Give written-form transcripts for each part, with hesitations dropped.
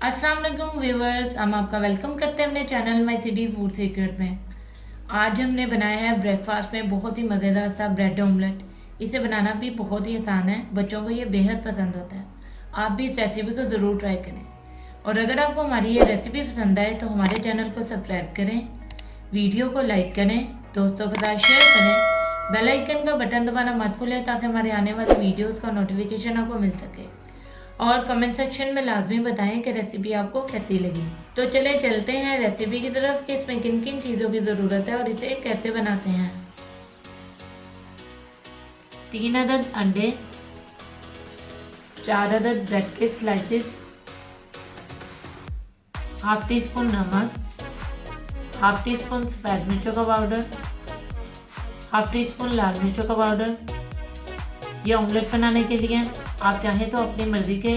अस्सलाम वालेकुम व्यूवर्स, हम आपका वेलकम करते हैं अपने channel my city food secret में। आज हमने बनाया है ब्रेकफास्ट में बहुत ही मज़ेदार सा ब्रेड ऑमलेट। इसे बनाना भी बहुत ही आसान है, बच्चों को ये बेहद पसंद होता है। आप भी इस रेसिपी को ज़रूर ट्राई करें। और अगर आपको हमारी ये रेसिपी पसंद आए तो हमारे चैनल को सब्सक्राइब करें, वीडियो को लाइक करें, दोस्तों के साथ शेयर करें, बेल आइकन का बटन दबाना मत भूलें ताकि हमारे आने वाली वीडियोज़ का नोटिफिकेशन आपको मिल सके। और कमेंट सेक्शन में लाजमी बताएं कि रेसिपी आपको कैसी लगी। तो चले चलते हैं रेसिपी की तरफ कि इसमें किन किन चीज़ों की ज़रूरत है और इसे कैसे बनाते हैं। 3 अदद अंडे, 4 अदद ब्रेड के स्लाइसेस, हाफ टी स्पून नमक, हाफ टी स्पून सफ़ेद मिर्चों का पाउडर, हाफ टी स्पून लाल मिर्चों का पाउडर। ये ऑमलेट बनाने के लिए आप चाहें तो अपनी मर्ज़ी के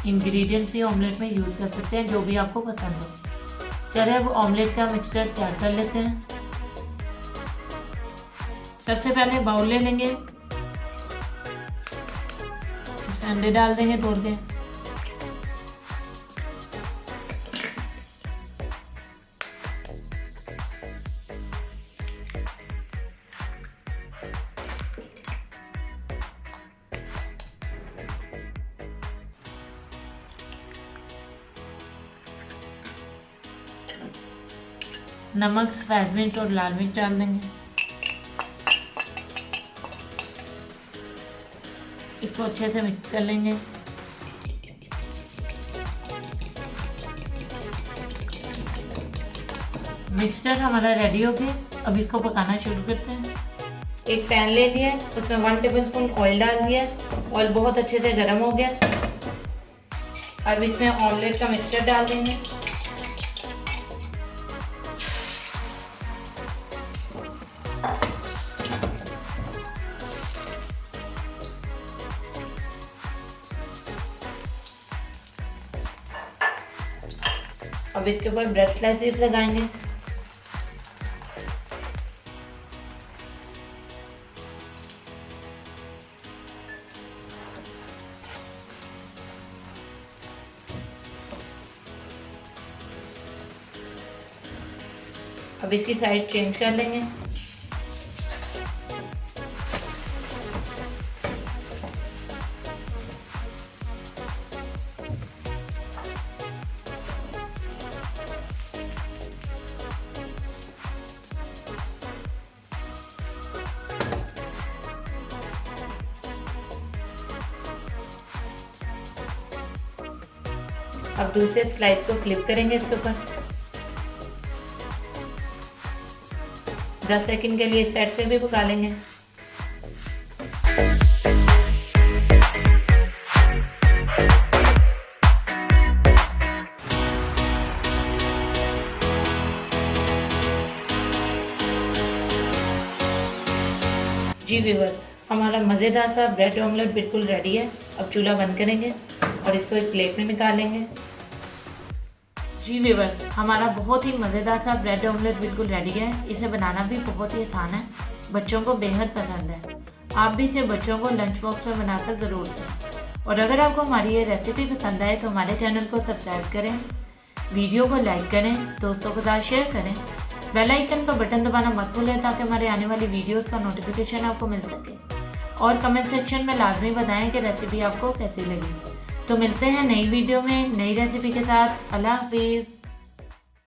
इंग्रेडिएंट्स भी ऑमलेट में यूज़ कर सकते हैं, जो भी आपको पसंद हो। चलिए अब ऑमलेट का मिक्सचर तैयार कर लेते हैं। सबसे पहले बाउल ले लेंगे, अंडे डाल देंगे तोड़ के। नमक, सफ़ेद मिर्च और लाल मिर्च डाल देंगे। इसको अच्छे से मिक्स कर लेंगे। मिक्सचर हमारा रेडी हो गया। अब इसको पकाना शुरू करते हैं। एक पैन ले लिया, उसमें 1 टेबलस्पून ऑयल डाल दिया। ऑयल बहुत अच्छे से गर्म हो गया। अब इसमें ऑमलेट का मिक्सचर डाल देंगे। अब इसके ऊपर ब्रेड स्लाइसेस लगाएंगे। अब इसकी साइड चेंज कर लेंगे। अब दूसरे स्लाइस को फ्लिप करेंगे इसके ऊपर। 10 सेकंड के लिए इस साइड से भी पका लेंगे। जी व्यूअर्स, हमारा मज़ेदार सा ब्रेड ऑमलेट बिल्कुल रेडी है। अब चूल्हा बंद करेंगे और इसको एक प्लेट में निकालेंगे। जी व्यूअर्स, हमारा बहुत ही मज़ेदार सा ब्रेड ऑमलेट बिल्कुल रेडी है। इसे बनाना भी बहुत ही आसान है, बच्चों को बेहद पसंद है। आप भी इसे बच्चों को लंच बॉक्स में बनाकर ज़रूर दें। और अगर आपको हमारी ये रेसिपी पसंद आए तो हमारे चैनल को सब्सक्राइब करें, वीडियो को लाइक करें, दोस्तों के साथ शेयर करें, बेल आइकन का बटन दबाना मत भूलें ताकि हमारे आने वाली वीडियोज़ का नोटिफिकेशन आपको मिल सके। और कमेंट सेक्शन में लाजमी बताएं कि रेसिपी आपको कैसी लगी। तो मिलते हैं नई वीडियो में नई रेसिपी के साथ। अल्लाह हाफिज़।